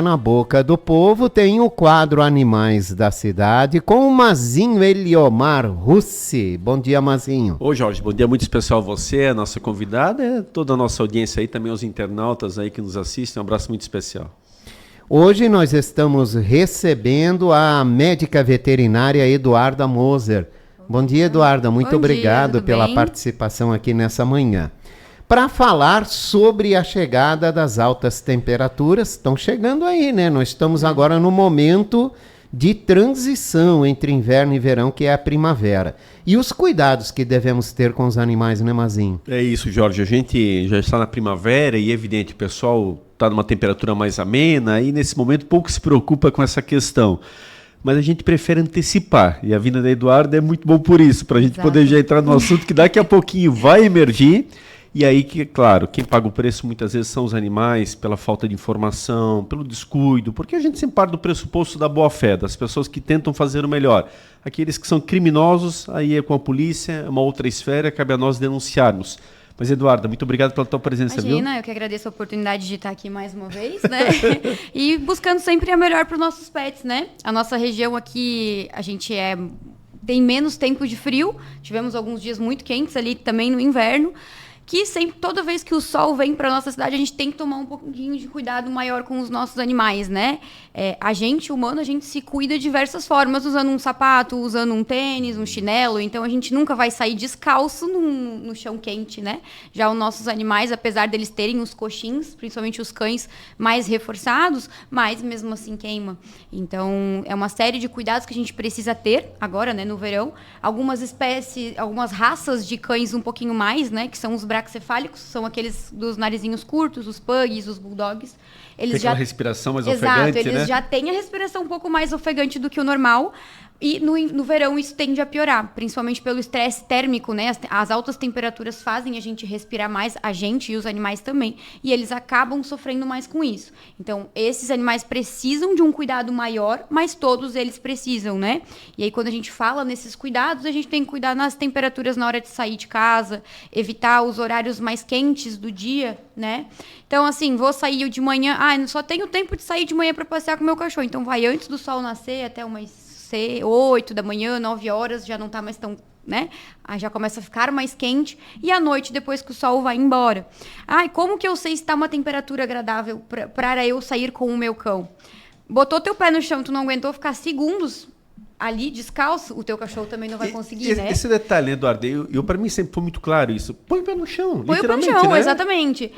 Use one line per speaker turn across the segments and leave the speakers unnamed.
Na boca do povo tem o quadro Animais da Cidade com o Mazinho Eliomar Russi. Bom dia, Mazinho.
Ô Jorge, bom dia muito especial a você, a nossa convidada, toda a nossa audiência aí, também os internautas aí que nos assistem, um abraço muito especial.
Hoje nós estamos recebendo a médica veterinária Eduarda Moser. Bom dia, Eduarda, muito obrigado pela participação aqui nessa manhã. Para falar sobre a chegada das altas temperaturas, estão chegando aí, né? Nós estamos agora no momento de transição entre inverno e verão, que é a primavera. E os cuidados que devemos ter com os animais, né, Mazinho?
É isso, Jorge, a gente já está na primavera e é evidente, o pessoal está numa temperatura mais amena e nesse momento pouco se preocupa com essa questão. Mas a gente prefere antecipar, e a vinda da Eduarda é muito bom por isso, para a gente poder já entrar no assunto que daqui a pouquinho vai emergir. E aí que, claro, quem paga o preço muitas vezes são os animais, pela falta de informação, pelo descuido, porque a gente sempre parte do pressuposto da boa-fé, das pessoas que tentam fazer o melhor. Aqueles que são criminosos, aí é com a polícia, é uma outra esfera, cabe a nós denunciarmos. Mas, Eduarda, muito obrigado pela tua presença,
Imagina, eu que agradeço a oportunidade de estar aqui mais uma vez, né? E buscando sempre a melhor para os nossos pets, né? A nossa região aqui, a gente tem menos tempo de frio, tivemos alguns dias muito quentes ali também no inverno, que sempre, toda vez que o sol vem para nossa cidade, a gente tem que tomar um pouquinho de cuidado maior com os nossos animais, né? A gente, humano, a gente se cuida de diversas formas, usando um sapato, usando um tênis, um chinelo, então a gente nunca vai sair descalço no chão quente, né? Já os nossos animais, apesar deles terem os coxins, principalmente os cães mais reforçados, mas mesmo assim queima. Então, é uma série de cuidados que a gente precisa ter agora, né, no verão. Algumas espécies, algumas raças de cães um pouquinho mais, né, que são os braquicefálicos, são aqueles dos narizinhos curtos, os pugs, os bulldogs. Eles
tem
já
aquela respiração mais
Exato,
ofegante,
eles
né?
já têm a respiração um pouco mais ofegante do que o normal. E no verão isso tende a piorar, principalmente pelo estresse térmico, né? As altas temperaturas fazem a gente respirar mais, a gente e os animais também. E eles acabam sofrendo mais com isso. Então, esses animais precisam de um cuidado maior, mas todos eles precisam, né? E aí, quando a gente fala nesses cuidados, a gente tem que cuidar nas temperaturas na hora de sair de casa, evitar os horários mais quentes do dia, né? Então, assim, vou sair de manhã... só tenho tempo de sair de manhã para passear com o meu cachorro. Então, vai antes do sol nascer até umas 8 da manhã, 9 horas, já não tá mais tão, né? Aí já começa a ficar mais quente. E à noite, depois que o sol vai embora. Como que eu sei se tá uma temperatura agradável para eu sair com o meu cão? Botou teu pé no chão, tu não aguentou ficar segundos ali descalço, o teu cachorro também não vai conseguir, né?
Esse detalhe, Eduardo, eu para mim sempre foi muito claro isso. Põe o pé no chão,
Põe
literalmente,
o pé no chão,
né?
Exatamente.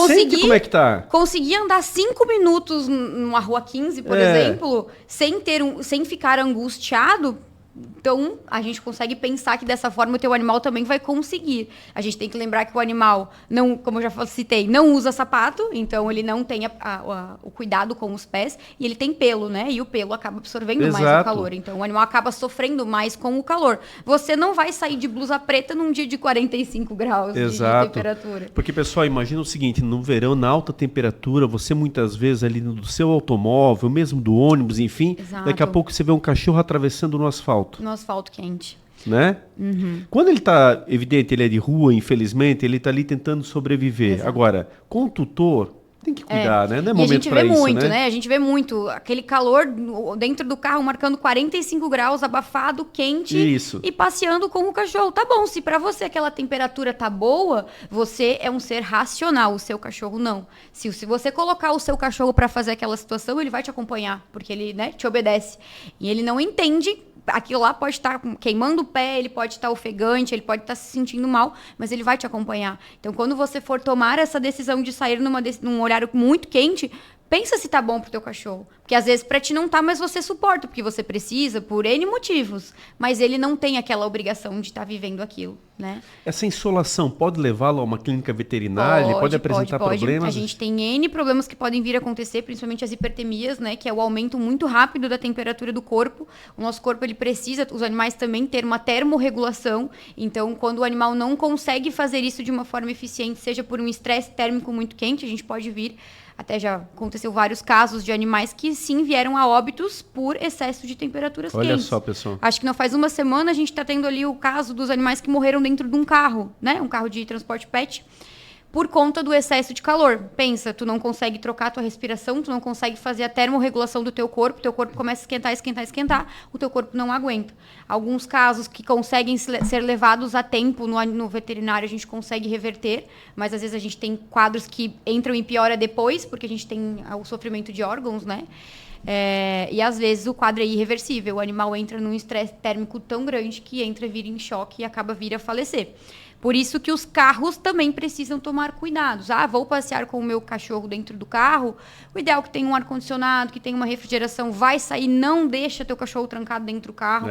Sente como é que tá.
Consegui andar 5 minutos numa rua 15, por exemplo, sem ficar angustiado. Então, a gente consegue pensar que dessa forma o teu animal também vai conseguir. A gente tem que lembrar que o animal, não, como eu já citei, não usa sapato, então ele não tem o cuidado com os pés, e ele tem pelo, né? E o pelo acaba absorvendo mais o calor. Então, o animal acaba sofrendo mais com o calor. Você não vai sair de blusa preta num dia de 45 graus de temperatura.
Porque, pessoal, imagina o seguinte, no verão, na alta temperatura, você muitas vezes ali no seu automóvel, mesmo do ônibus, enfim, daqui a pouco você vê um cachorro atravessando no asfalto.
No asfalto quente.
Né?
Uhum.
Quando ele está, evidente, ele é de rua, infelizmente, ele está ali tentando sobreviver.
Exato.
Agora, com o tutor, tem que cuidar, né? Não é momento
para isso, né? A gente vê muito,
né?
A gente vê muito aquele calor dentro do carro marcando 45 graus, abafado, quente.
Isso.
E passeando com o cachorro. Tá bom, se para você aquela temperatura tá boa, você é um ser racional, o seu cachorro não. Se você colocar o seu cachorro para fazer aquela situação, ele vai te acompanhar, porque ele, né, te obedece. E ele não entende. Aquilo lá pode estar queimando o pé, ele pode estar ofegante, ele pode estar se sentindo mal, mas ele vai te acompanhar. Então, quando você for tomar essa decisão de sair num horário muito quente, pensa se tá bom pro teu cachorro. Porque às vezes pra ti não tá, mas você suporta, porque você precisa, por N motivos. Mas ele não tem aquela obrigação de estar vivendo aquilo, né?
Essa insolação pode levá-lo a uma clínica veterinária? Ele pode apresentar problemas?
A gente tem N problemas que podem vir a acontecer, principalmente as hipertemias, né? Que é o aumento muito rápido da temperatura do corpo. O nosso corpo, ele precisa, os animais também, ter uma termorregulação. Então, quando o animal não consegue fazer isso de uma forma eficiente, seja por um estresse térmico muito quente, a gente pode vir... Até já aconteceu vários casos de animais que sim vieram a óbitos por excesso de temperaturas quentes.
Olha só, pessoal.
Acho que não faz uma semana a gente está tendo ali o caso dos animais que morreram dentro de um carro, né? Um carro de transporte pet. por conta do excesso de calor. Pensa, tu não consegue trocar a tua respiração, tu não consegue fazer a termorregulação do teu corpo começa a esquentar, o teu corpo não aguenta. Alguns casos que conseguem ser levados a tempo no veterinário, a gente consegue reverter, mas às vezes a gente tem quadros que entram em piora depois, porque a gente tem o sofrimento de órgãos, né? E às vezes o quadro é irreversível, o animal entra num estresse térmico tão grande que vira em choque e acaba vir a falecer. Por isso que os carros também precisam tomar cuidados. Vou passear com o meu cachorro dentro do carro. O ideal é que tenha um ar-condicionado, que tenha uma refrigeração. Vai sair, não deixa teu cachorro trancado dentro do carro.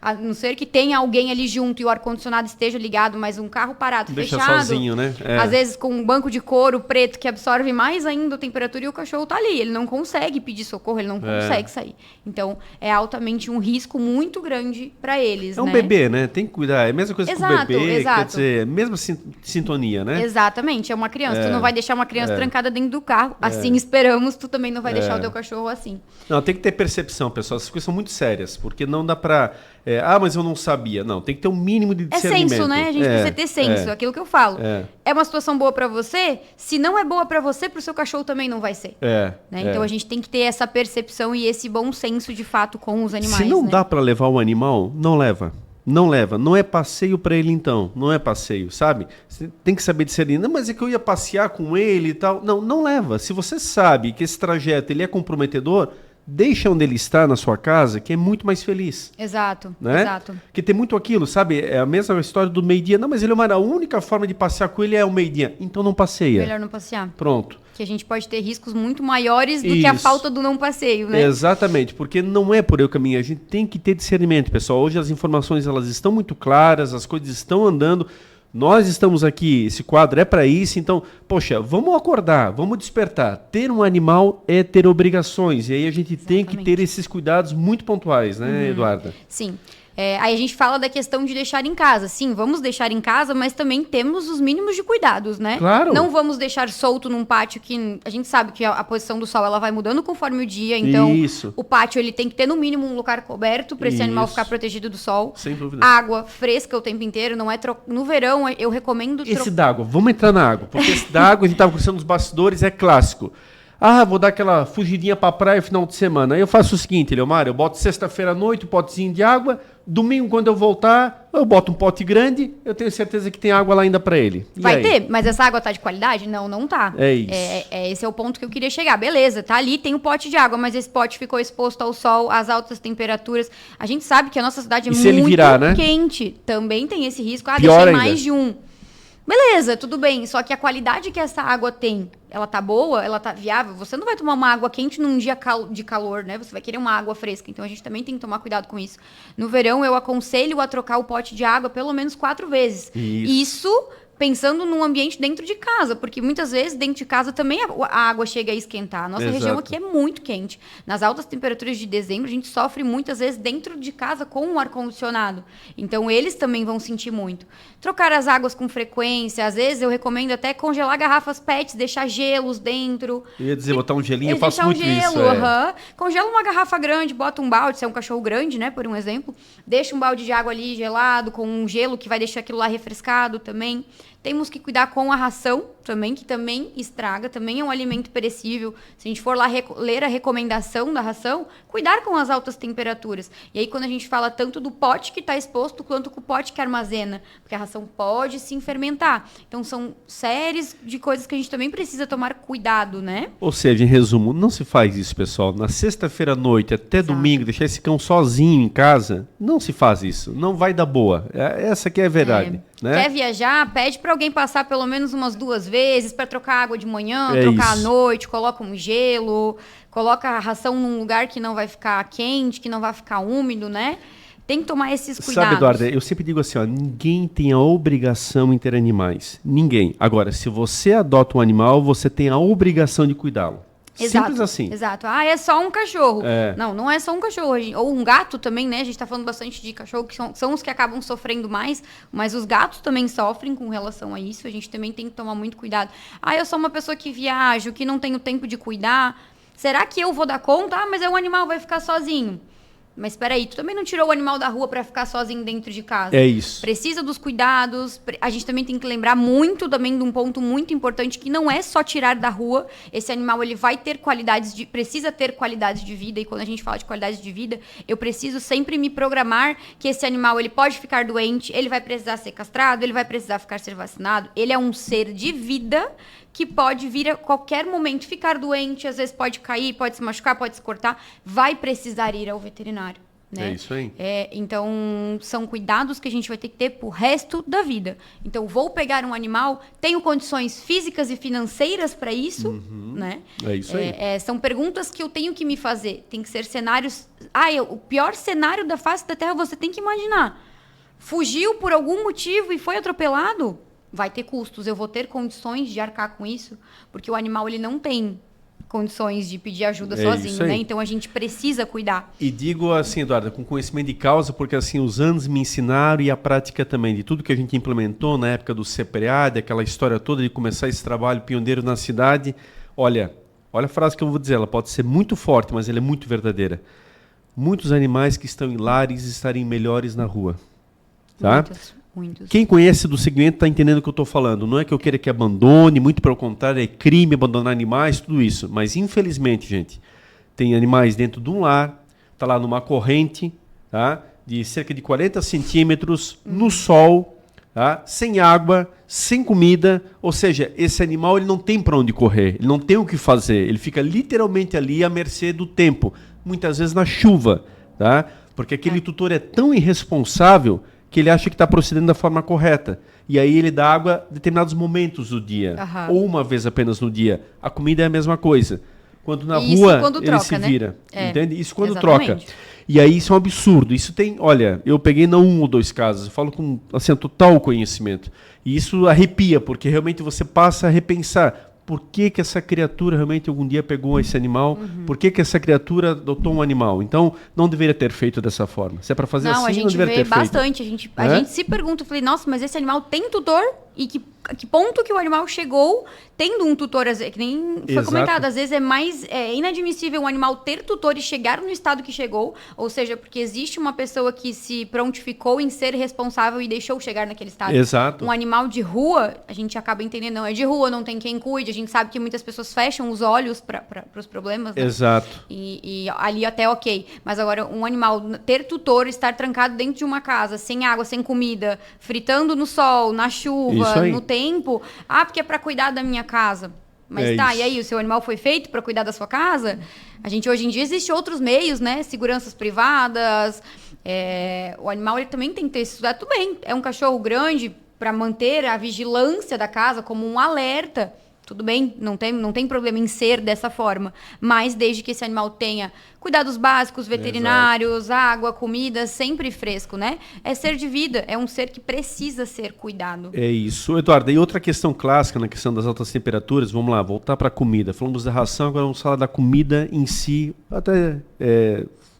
A não ser que tenha alguém ali junto e o ar-condicionado esteja ligado, mas um carro parado,
deixa
fechado.
Sozinho, né?
Às vezes com um banco de couro preto que absorve mais ainda a temperatura e o cachorro tá ali. Ele não consegue pedir socorro, ele não consegue sair. Então, é altamente um risco muito grande para eles,
um bebê, né? Tem que cuidar. É a mesma coisa com o bebê, quer dizer, mesma sintonia, né?
Exatamente, é uma criança. Tu não vai deixar uma criança trancada dentro do carro. Assim esperamos, tu também não vai deixar o teu cachorro assim.
Não, tem que ter percepção, pessoal. Essas coisas são muito sérias, porque não dá pra... mas eu não sabia. Não, tem que ter um mínimo de discernimento.
É senso, né? A gente precisa ter senso, aquilo que eu falo. É uma situação boa pra você? Se não é boa pra você, pro seu cachorro também não vai ser. Né? Então a gente tem que ter essa percepção e esse bom senso de fato com os animais.
Se não dá pra levar o animal, não leva. Não leva. Não é passeio para ele, então. Não é passeio, sabe? Você tem que saber discernir. Não, mas é que eu ia passear com ele e tal. Não, não leva. Se você sabe que esse trajeto ele é comprometedor, deixa onde ele está na sua casa, que é muito mais feliz.
Exato,
né?
exato.
Porque tem muito aquilo, sabe? É a mesma história do meio-dia. Não, mas ele é a única forma de passear com ele é o meio-dia. Então não passeia.
Melhor não passear.
Pronto.
Que a gente pode ter riscos muito maiores do que a falta do não passeio, né?
Exatamente, porque não é por aí o caminho. A gente tem que ter discernimento, pessoal. Hoje as informações elas estão muito claras, as coisas estão andando. Nós estamos aqui, esse quadro é para isso, então, poxa, vamos acordar, vamos despertar. Ter um animal é ter obrigações, e aí a gente tem que ter esses cuidados muito pontuais, né, Eduarda?
Sim. Aí a gente fala da questão de deixar em casa. Sim, vamos deixar em casa, mas também temos os mínimos de cuidados, né?
Claro.
Não vamos deixar solto num pátio que a gente sabe que a posição do sol ela vai mudando conforme o dia. Então, o pátio ele tem que ter no mínimo um lugar coberto para esse animal ficar protegido do sol.
Sem dúvida.
Água fresca o tempo inteiro. Não é no verão eu recomendo...
Esse d'água, vamos entrar na água. Porque esse d'água, a gente estava conversando nos bastidores, é clássico. Vou dar aquela fugidinha pra praia no final de semana. Aí eu faço o seguinte, Leomar, eu boto sexta-feira à noite um potezinho de água, domingo quando eu voltar, eu boto um pote grande, eu tenho certeza que tem água lá ainda pra ele.
Vai ter, mas essa água tá de qualidade? Não, não tá.
É isso.
Esse é o ponto que eu queria chegar. Beleza, tá ali, tem um pote de água, mas esse pote ficou exposto ao sol, às altas temperaturas. A gente sabe que a nossa cidade é muito quente. Também tem esse risco. Deixei mais de um. Beleza, tudo bem. Só que a qualidade que essa água tem, ela tá boa, ela tá viável. Você não vai tomar uma água quente num dia de calor, né? Você vai querer uma água fresca. Então a gente também tem que tomar cuidado com isso. No verão, eu aconselho a trocar o pote de água pelo menos 4 vezes. Isso pensando num ambiente dentro de casa, porque muitas vezes dentro de casa também a água chega a esquentar. A nossa região aqui é muito quente. Nas altas temperaturas de dezembro, a gente sofre muitas vezes dentro de casa com o ar-condicionado. Então, eles também vão sentir muito. Trocar as águas com frequência. Às vezes, eu recomendo até congelar garrafas PETs, deixar gelos dentro.
Eu ia dizer, botar um gelinho, eu faço muito isso.
Congela uma garrafa grande, bota um balde, se é um cachorro grande, né, por um exemplo. Deixa um balde de água ali gelado, com um gelo que vai deixar aquilo lá refrescado também. Temos que cuidar com a ração também, que também estraga, também é um alimento perecível. Se a gente for lá ler a recomendação da ração, cuidar com as altas temperaturas. E aí, quando a gente fala tanto do pote que está exposto, quanto com o pote que armazena, porque a ração pode sim fermentar. Então, são séries de coisas que a gente também precisa tomar cuidado, né?
Ou seja, em resumo, não se faz isso, pessoal. Na sexta-feira à noite, até domingo, deixar esse cão sozinho em casa, não se faz isso. Não vai dar boa. Essa aqui é a verdade. Né?
Quer viajar, pede para alguém passar pelo menos umas 2 vezes para trocar água de manhã, trocar à noite, coloca um gelo, coloca a ração num lugar que não vai ficar quente, que não vai ficar úmido, né? Tem que tomar esses cuidados.
Sabe, Eduardo, eu sempre digo assim, ninguém tem a obrigação em ter animais. Ninguém. Agora, se você adota um animal, você tem a obrigação de cuidá-lo.
Exato,
simples assim.
Exato. É só um cachorro. Não, não é só um cachorro. Ou um gato também, né? A gente tá falando bastante de cachorro, que são os que acabam sofrendo mais, mas os gatos também sofrem com relação a isso. A gente também tem que tomar muito cuidado. Eu sou uma pessoa que viajo, que não tenho tempo de cuidar. Será que eu vou dar conta? Mas um animal vai ficar sozinho. Mas espera aí, tu também não tirou o animal da rua para ficar sozinho dentro de casa.
É isso.
Precisa dos cuidados. A gente também tem que lembrar muito também de um ponto muito importante, que não é só tirar da rua. Esse animal, ele vai ter precisa ter qualidades de vida. E quando a gente fala de qualidade de vida, eu preciso sempre me programar que esse animal, ele pode ficar doente, ele vai precisar ser castrado, ele vai precisar ser vacinado. Ele é um ser de vida que pode vir a qualquer momento ficar doente, às vezes pode cair, pode se machucar, pode se cortar, vai precisar ir ao veterinário. Né?
É isso aí.
Então, são cuidados que a gente vai ter que ter pro resto da vida. Então, vou pegar um animal, tenho condições físicas e financeiras para isso, né?
É isso aí.
São perguntas que eu tenho que me fazer. Tem que ser cenários... o pior cenário da face da Terra você tem que imaginar. Fugiu por algum motivo e foi atropelado? Vai ter custos. Eu vou ter condições de arcar com isso? Porque o animal, ele não tem condições de pedir ajuda sozinho, né? Então a gente precisa cuidar.
E digo assim, Eduardo, com conhecimento de causa, porque assim os anos me ensinaram e a prática também de tudo que a gente implementou na época do CPRAD, aquela história toda de começar esse trabalho pioneiro na cidade. Olha a frase que eu vou dizer, ela pode ser muito forte, mas ela é muito verdadeira. Muitos animais que estão em lares estariam melhores na rua. Tá?
Muitos.
Quem conhece do segmento está entendendo o que eu estou falando. Não é que eu queira que abandone, muito pelo contrário, é crime abandonar animais, tudo isso. Mas, infelizmente, gente, tem animais dentro de um lar, está lá numa corrente, tá? De cerca de 40 centímetros, no sol, tá? Sem água, sem comida. Ou seja, esse animal ele não tem para onde correr, ele não tem o que fazer. Ele fica literalmente ali à mercê do tempo, muitas vezes na chuva, tá? Porque aquele tutor é tão irresponsável que ele acha que está procedendo da forma correta. E aí ele dá água em determinados momentos do dia. Ou uma vez apenas no dia. A comida é a mesma coisa. Quando na rua, ele se vira. Entende? Isso quando troca. E aí isso é um absurdo. Isso tem... Olha, eu peguei não 1 ou 2 casos. Eu falo com assim, total conhecimento. E isso arrepia, porque realmente você passa a repensar. Por que essa criatura realmente algum dia pegou esse animal? Por que essa criatura adotou um animal? Então, não deveria ter feito dessa forma. Se é para fazer assim, não deveria ter feito.
Bastante. A gente se pergunta, eu falei, nossa, mas esse animal tem tutor? E que ponto que o animal chegou tendo um tutor, que nem foi comentado, às vezes é inadmissível um animal ter tutor e chegar no estado que chegou, ou seja, porque existe uma pessoa que se prontificou em ser responsável e deixou chegar naquele estado.
Exato.
Um animal de rua, a gente acaba entendendo, não, é de rua, não tem quem cuide, a gente sabe que muitas pessoas fecham os olhos para os problemas, né?
Exato.
E ali até ok, mas agora um animal ter tutor, estar trancado dentro de uma casa, sem água, sem comida, fritando no sol, na chuva, no tempo, porque é para cuidar da minha casa. Mas e aí, o seu animal foi feito para cuidar da sua casa? A gente, hoje em dia, existem outros meios, né? Seguranças privadas. O animal, ele também tem que ter estudado. Tudo bem, é um cachorro grande para manter a vigilância da casa como um alerta. Tudo bem, não tem problema em ser dessa forma. Mas desde que esse animal tenha cuidados básicos, veterinários, água, comida, sempre fresco, né? É ser de vida, é um ser que precisa ser cuidado.
É isso. Eduardo, e outra questão clássica na questão das altas temperaturas, vamos lá, voltar para a comida. Falamos da ração, agora vamos falar da comida em si, até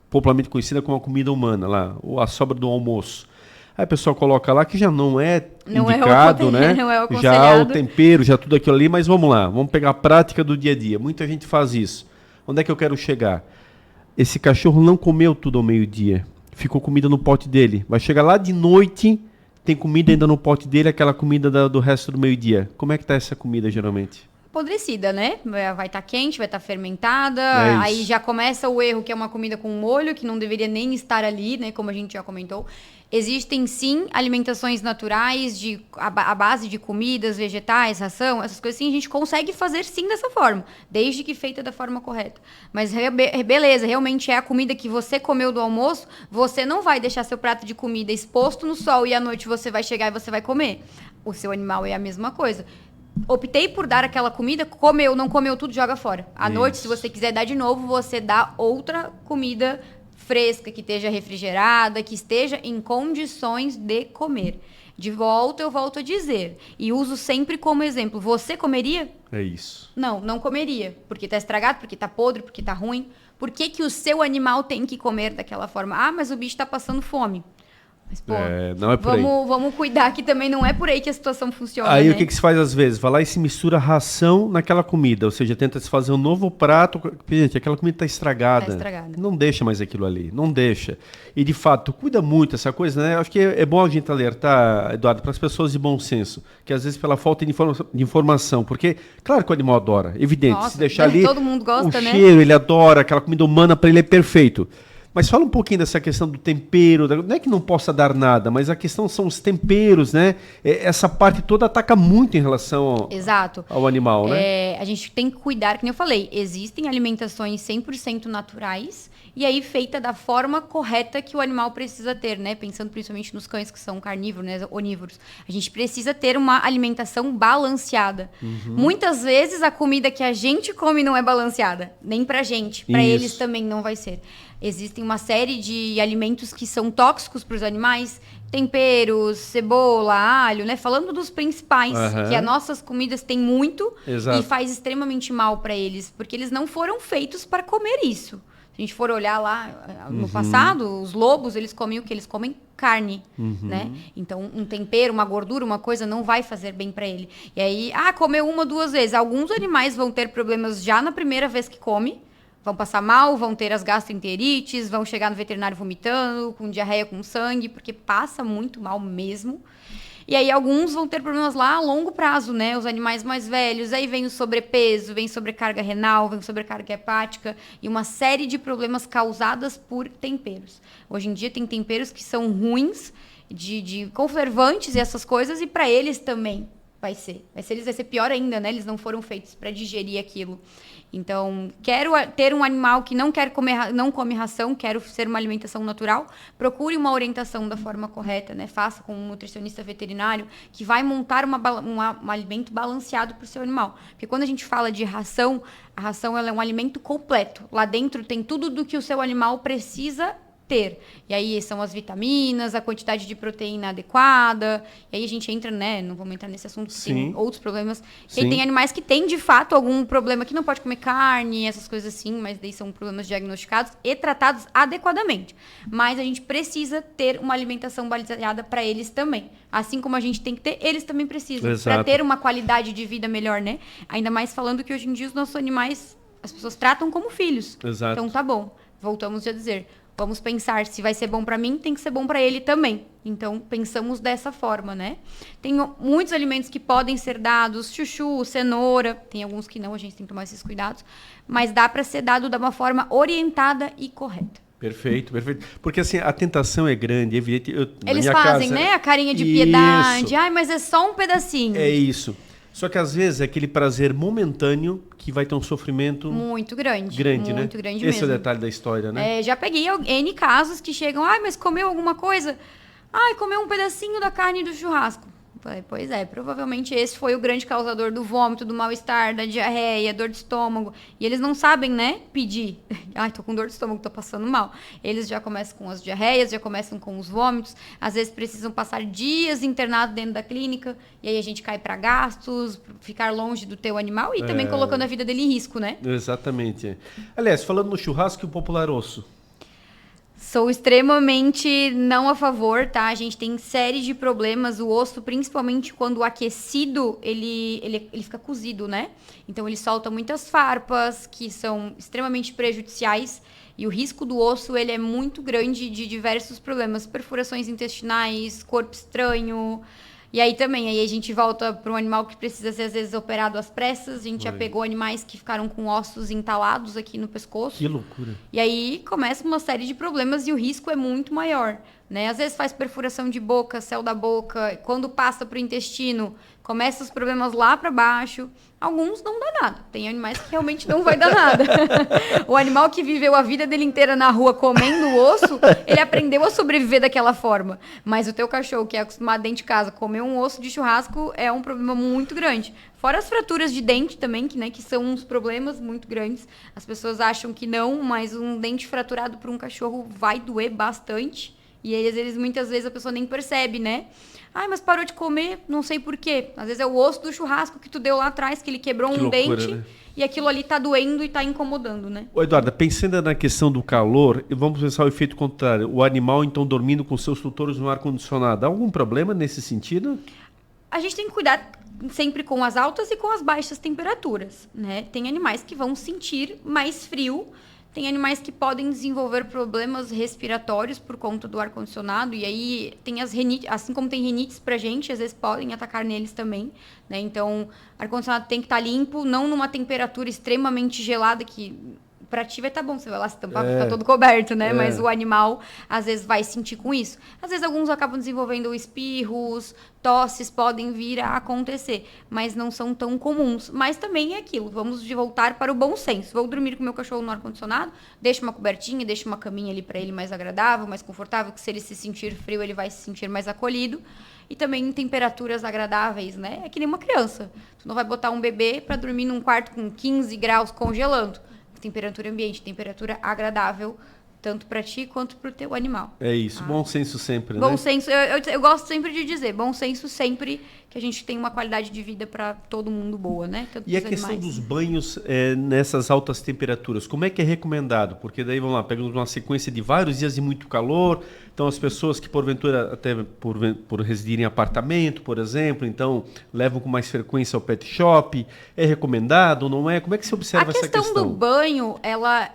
popularmente conhecida como a comida humana, lá, ou a sobra do almoço. Aí o pessoal coloca lá que já não é indicado, né?
Não é o
já o tempero, já tudo aquilo ali, mas vamos lá, vamos pegar a prática do dia a dia. Muita gente faz isso. Onde é que eu quero chegar? Esse cachorro não comeu tudo ao meio-dia. Ficou comida no pote dele. Vai chegar lá de noite, tem comida ainda no pote dele, aquela comida do resto do meio-dia. Como é que tá essa comida geralmente?
Apodrecida, né? Vai estar quente, vai estar fermentada, aí já começa o erro que é uma comida com molho, que não deveria nem estar ali, né? Como a gente já comentou. Existem, sim, alimentações naturais à base de comidas, vegetais, ração, essas coisas assim, a gente consegue fazer sim dessa forma, desde que feita da forma correta. Mas beleza, realmente é a comida que você comeu do almoço, você não vai deixar seu prato de comida exposto no sol e à noite você vai chegar e você vai comer. O seu animal é a mesma coisa. Optei por dar aquela comida, comeu, não comeu tudo, joga fora. À noite, se você quiser dar de novo, você dá outra comida fresca, que esteja refrigerada, que esteja em condições de comer. De volta, eu volto a dizer, e uso sempre como exemplo, você comeria?
É isso.
Não comeria, porque está estragado, porque está podre, porque está ruim. Por que o seu animal tem que comer daquela forma? Mas o bicho está passando fome. Mas, pô,
não é por aí.
Vamos cuidar que também não é por aí que a situação funciona,
Aí
né?
o que se faz às vezes? Vai lá e se mistura ração naquela comida, ou seja, tenta se fazer um novo prato. Gente, aquela comida está estragada.
Tá estragada.
Não deixa mais aquilo ali, não deixa. E de fato, cuida muito essa coisa, né? Acho que é bom a gente alertar, Eduardo, para as pessoas de bom senso, que às vezes pela falta de informação, porque claro que o animal adora, evidente,
Nossa,
se deixar ali,
todo mundo gosta,
o
né?
cheiro, ele adora, aquela comida humana para ele é perfeito. Mas fala um pouquinho dessa questão do tempero, não é que não possa dar nada, mas a questão são os temperos, né? Essa parte toda ataca muito em relação ao animal, né?
A gente tem que cuidar, que nem eu falei, existem alimentações 100% naturais e aí feita da forma correta que o animal precisa ter, né? Pensando principalmente nos cães que são carnívoros, né? Onívoros. A gente precisa ter uma alimentação balanceada. Muitas vezes a comida que a gente come não é balanceada, nem pra gente, pra eles também não vai ser. Existem uma série de alimentos que são tóxicos para os animais, temperos, cebola, alho, né? Falando dos principais, que as nossas comidas têm muito e faz extremamente mal para eles, porque eles não foram feitos para comer isso. Se a gente for olhar lá no passado, os lobos, eles comiam o que? Eles comem carne, né? Então, um tempero, uma gordura, uma coisa não vai fazer bem para ele. E aí, comeu 1 ou 2 vezes. Alguns animais vão ter problemas já na primeira vez que come, vão passar mal, vão ter as gastroenterites, vão chegar no veterinário vomitando, com diarreia, com sangue, porque passa muito mal mesmo. E aí alguns vão ter problemas lá a longo prazo, né? Os animais mais velhos, aí vem o sobrepeso, vem sobrecarga renal, vem sobrecarga hepática e uma série de problemas causadas por temperos. Hoje em dia tem temperos que são ruins, de conservantes e essas coisas, e para eles também vai ser pior ainda, né? Eles não foram feitos para digerir aquilo. Então, quero ter um animal que não come ração, quero ser uma alimentação natural, procure uma orientação da forma correta, né? Faça com um nutricionista veterinário que vai montar um alimento balanceado para o seu animal. Porque quando a gente fala de ração, a ração ela é um alimento completo. Lá dentro tem tudo do que o seu animal precisa ter. E aí são as vitaminas, a quantidade de proteína adequada. E aí a gente entra, né? Não vamos entrar nesse assunto, tem outros problemas. E aí tem animais que têm, de fato, algum problema que não pode comer carne, essas coisas assim, mas daí são problemas diagnosticados e tratados adequadamente. Mas a gente precisa ter uma alimentação balanceada para eles também. Assim como a gente tem que ter, eles também precisam. Para ter uma qualidade de vida melhor, né? Ainda mais falando que hoje em dia os nossos animais, as pessoas tratam como filhos.
Exato.
Então tá bom. Voltamos a dizer. Vamos pensar, se vai ser bom para mim, tem que ser bom para ele também. Então, pensamos dessa forma, né? Tem muitos alimentos que podem ser dados, chuchu, cenoura. Tem alguns que não, a gente tem que tomar esses cuidados. Mas dá para ser dado de uma forma orientada e correta.
Perfeito, perfeito. Porque assim, a tentação é grande, é evidente.
Eles fazem, né? A carinha de piedade. Ai, mas é só um pedacinho.
É isso. Só que às vezes é aquele prazer momentâneo que vai ter um sofrimento muito grande, né?
Muito grande
Esse
mesmo.
é o detalhe da história, né?
Já peguei N casos que chegam, mas comeu alguma coisa? Comeu um pedacinho da carne do churrasco. Pois é, provavelmente esse foi o grande causador do vômito, do mal-estar, da diarreia, dor de estômago. E eles não sabem, né, pedir. Tô com dor de estômago, tô passando mal. Eles já começam com as diarreias, já começam com os vômitos. Às vezes precisam passar dias internados dentro da clínica. E aí a gente cai para gastos, ficar longe do teu animal e também colocando a vida dele em risco, né?
Exatamente. Aliás, falando no churrasco e o popular osso.
Sou extremamente não a favor, tá? A gente tem série de problemas. O osso, principalmente quando aquecido, ele fica cozido, né? Então, ele solta muitas farpas que são extremamente prejudiciais. E o risco do osso, ele é muito grande de diversos problemas. Perfurações intestinais, corpo estranho. E aí também, aí a gente volta para um animal que precisa ser, às vezes, operado às pressas. A gente já pegou animais que ficaram com ossos entalados aqui no pescoço.
Que loucura.
E aí começa uma série de problemas e o risco é muito maior, né? Às vezes faz perfuração de boca, céu da boca. Quando passa para o intestino, começa os problemas lá para baixo. Alguns não dá nada. Tem animais que realmente não vai dar nada. O animal que viveu a vida dele inteira na rua comendo o osso, ele aprendeu a sobreviver daquela forma. Mas o teu cachorro, que é acostumado dentro de casa, comer um osso de churrasco é um problema muito grande. Fora as fraturas de dente também, que são uns problemas muito grandes. As pessoas acham que não, mas um dente fraturado por um cachorro vai doer bastante. E aí, às vezes, muitas vezes a pessoa nem percebe, né? Ai, mas parou de comer, não sei por quê. Às vezes é o osso do churrasco que tu deu lá atrás, que ele quebrou um dente, né? E aquilo ali tá doendo e tá incomodando, né?
Ô, Eduarda, pensando na questão do calor, vamos pensar o efeito contrário. O animal, então, dormindo com seus tutores no ar-condicionado. Há algum problema nesse sentido?
A gente tem que cuidar sempre com as altas e com as baixas temperaturas, né? Tem animais que vão sentir mais frio, tem animais que podem desenvolver problemas respiratórios por conta do ar-condicionado, e aí tem as rinites, assim como tem rinites pra gente, às vezes podem atacar neles também, né? Então, ar-condicionado tem que estar limpo, não numa temperatura extremamente gelada, que pra ti vai estar bom, você vai lá se tampar, vai ficar todo coberto, né? Mas o animal, às vezes, vai sentir com isso. Às vezes, alguns acabam desenvolvendo espirros, tosses podem vir a acontecer, mas não são tão comuns. Mas também é aquilo, vamos voltar para o bom senso. Vou dormir com meu cachorro no ar-condicionado, deixo uma cobertinha, deixo uma caminha ali para ele mais agradável, mais confortável, que se ele se sentir frio, ele vai se sentir mais acolhido. E também em temperaturas agradáveis, né? É que nem uma criança. Tu não vai botar um bebê para dormir num quarto com 15 graus congelando. Temperatura ambiente, temperatura agradável, tanto para ti quanto para o teu animal.
É isso, bom senso sempre,
bom
né?
Senso, eu gosto sempre de dizer, bom senso sempre, que a gente tem uma qualidade de vida para todo mundo boa, né? Tanto
e a questão dos banhos nessas altas temperaturas, como é que é recomendado? Porque daí, vamos lá, pegamos uma sequência de vários dias de muito calor, então as pessoas que porventura, até por residirem em apartamento, por exemplo, então levam com mais frequência ao pet shop, é recomendado ou não é? Como é que você observa essa questão?
A questão do banho, ela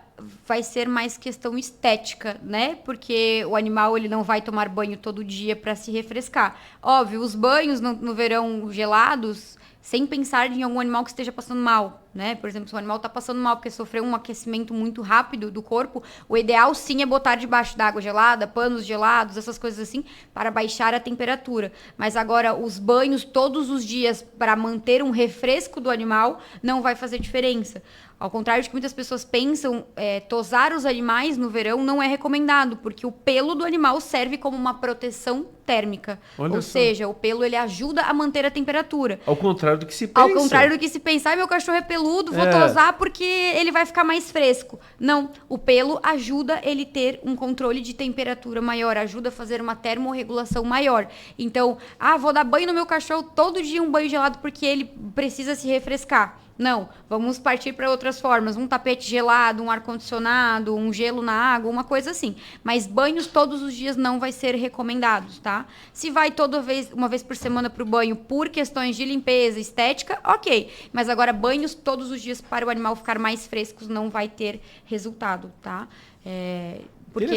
vai ser mais questão estética, né? Porque o animal ele não vai tomar banho todo dia para se refrescar. Óbvio, os banhos no verão gelados, sem pensar em algum animal que esteja passando mal, né? Por exemplo, se o animal está passando mal porque sofreu um aquecimento muito rápido do corpo, o ideal sim é botar debaixo da água gelada, panos gelados, essas coisas assim, para baixar a temperatura. Mas agora, os banhos todos os dias para manter um refresco do animal não vai fazer diferença. Ao contrário de que muitas pessoas pensam, tosar os animais no verão não é recomendado, porque o pelo do animal serve como uma proteção térmica. Ou seja, o pelo ele ajuda a manter a temperatura.
Ao contrário do que se pensa.
Ao contrário do que se pensa, meu cachorro é peludo, vou tosar porque ele vai ficar mais fresco. Não, o pelo ajuda ele ter um controle de temperatura maior, ajuda a fazer uma termorregulação maior. Então, vou dar banho no meu cachorro todo dia, um banho gelado porque ele precisa se refrescar. Não, vamos partir para outras formas, um tapete gelado, um ar-condicionado, um gelo na água, uma coisa assim. Mas banhos todos os dias não vai ser recomendados, tá? Se vai uma vez por semana para o banho por questões de limpeza, estética, ok. Mas agora banhos todos os dias para o animal ficar mais fresco não vai ter resultado, tá? Porque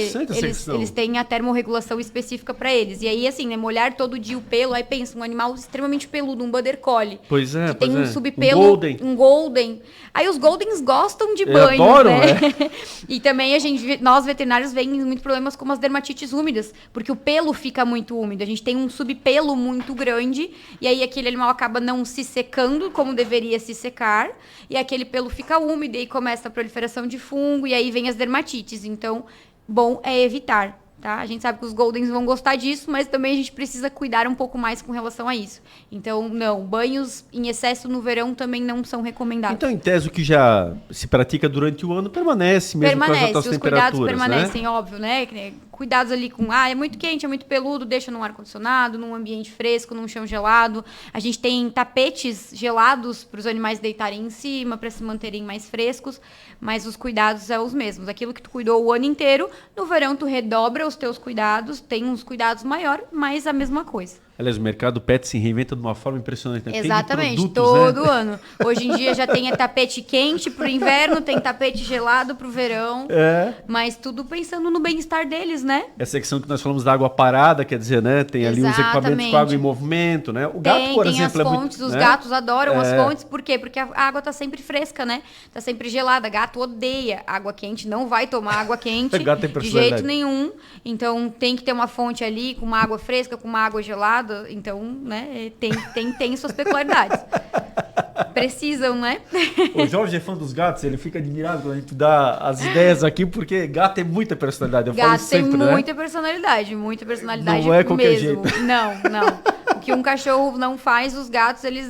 eles têm a termorregulação específica para eles. E aí, assim, né, molhar todo dia o pelo, aí pensa, um animal extremamente peludo, um border collie.
Pois é,
que tem um subpelo, um golden. Aí os goldens gostam de banho,
adoram,
né? E também nós veterinários vemos muitos problemas como as dermatites úmidas, porque o pelo fica muito úmido. A gente tem um subpelo muito grande, e aí aquele animal acaba não se secando como deveria se secar, e aquele pelo fica úmido, e aí começa a proliferação de fungo, e aí vem as dermatites. Então, bom é evitar, tá? A gente sabe que os Goldens vão gostar disso, mas também a gente precisa cuidar um pouco mais com relação a isso. Então, não, banhos em excesso no verão também não são recomendados.
Então, em tese, o que já se pratica durante o ano permanece mesmo com as altas temperaturas,
os cuidados permanecem, né? Óbvio, né? Cuidados ali com, é muito quente, é muito peludo, deixa num ar-condicionado, num ambiente fresco, num chão gelado. A gente tem tapetes gelados para os animais deitarem em cima, para se manterem mais frescos, mas os cuidados são os mesmos. Aquilo que tu cuidou o ano inteiro, no verão tu redobra os teus cuidados, tem uns cuidados maiores, mas a mesma coisa.
Aliás, o mercado pet se reinventa de uma forma impressionante. Né?
Exatamente,
produtos,
todo ano. Hoje em dia já tem tapete quente para o inverno, tem tapete gelado para o verão, mas tudo pensando no bem-estar deles, né?
Essa questão que nós falamos da água parada, quer dizer, né? Tem ali uns equipamentos com água em movimento, né? O gato, por exemplo,
tem as fontes, os gatos adoram as fontes, por quê? Porque a água tá sempre fresca, né? Tá sempre gelada, gato odeia água quente, não vai tomar água quente de jeito nenhum, então tem que ter uma fonte ali com uma água fresca, com uma água gelada. Então, né, tem suas peculiaridades. Precisam, né?
O Jorge é fã dos gatos, ele fica admirado quando a gente dá as ideias aqui, porque gato tem muita personalidade. Eu falo sempre,
tem muita personalidade
não é qualquer jeito.
Não. O que um cachorro não faz, os gatos, eles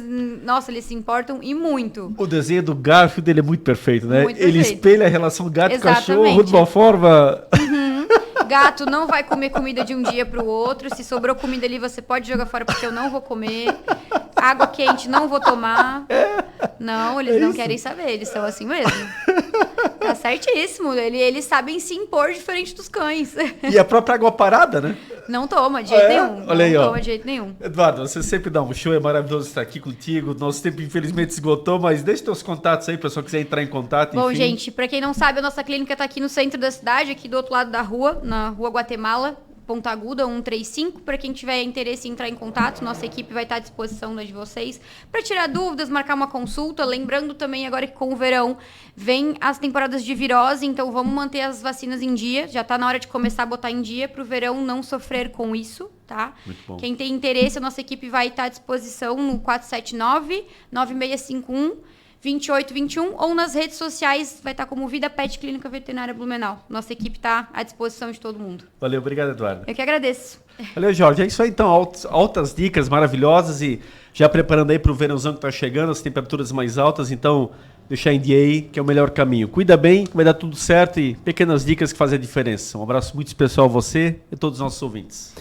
se importam e muito.
O desenho do Garfield, ele é muito perfeito, né?
Muito perfeito.
Ele espelha a relação gato-cachorro de uma forma...
Gato não vai comer comida de um dia pro outro. Se sobrou comida ali, você pode jogar fora porque eu não vou comer. Água quente não vou tomar. Não, eles não querem saber, eles são assim mesmo. Tá certíssimo. Eles sabem se impor diferente dos cães.
E a própria água parada, né?
Não toma de jeito nenhum.
Olha aí,
não
ó.
toma de jeito nenhum.
Eduardo, você sempre dá um show, é maravilhoso estar aqui contigo. Nosso tempo, infelizmente, esgotou, mas deixa teus contatos aí, pessoal quiser entrar em contato.
Bom,
enfim.
gente, pra quem não sabe, a nossa clínica tá aqui no centro da cidade, aqui do outro lado da rua, na Rua Guatemala, Ponta Aguda, 135. Para quem tiver interesse em entrar em contato, nossa equipe vai estar à disposição de vocês para tirar dúvidas, marcar uma consulta. Lembrando também agora que com o verão vem as temporadas de virose, então vamos manter as vacinas em dia. Já está na hora de começar a botar em dia para o verão não sofrer com isso, tá?
Muito bom.
Quem tem interesse, a nossa equipe vai estar à disposição no 479-9651-2821 ou nas redes sociais, vai estar como Vida Pet Clínica Veterinária Blumenau. Nossa equipe está à disposição de todo mundo.
Valeu, obrigado, Eduardo.
Eu que agradeço.
Valeu, Jorge. É isso aí, então. Altas dicas maravilhosas e já preparando aí para o verãozão que está chegando, as temperaturas mais altas, então deixar em dia aí que é o melhor caminho. Cuida bem, vai dar tudo certo e pequenas dicas que fazem a diferença. Um abraço muito especial a você e a todos os nossos ouvintes.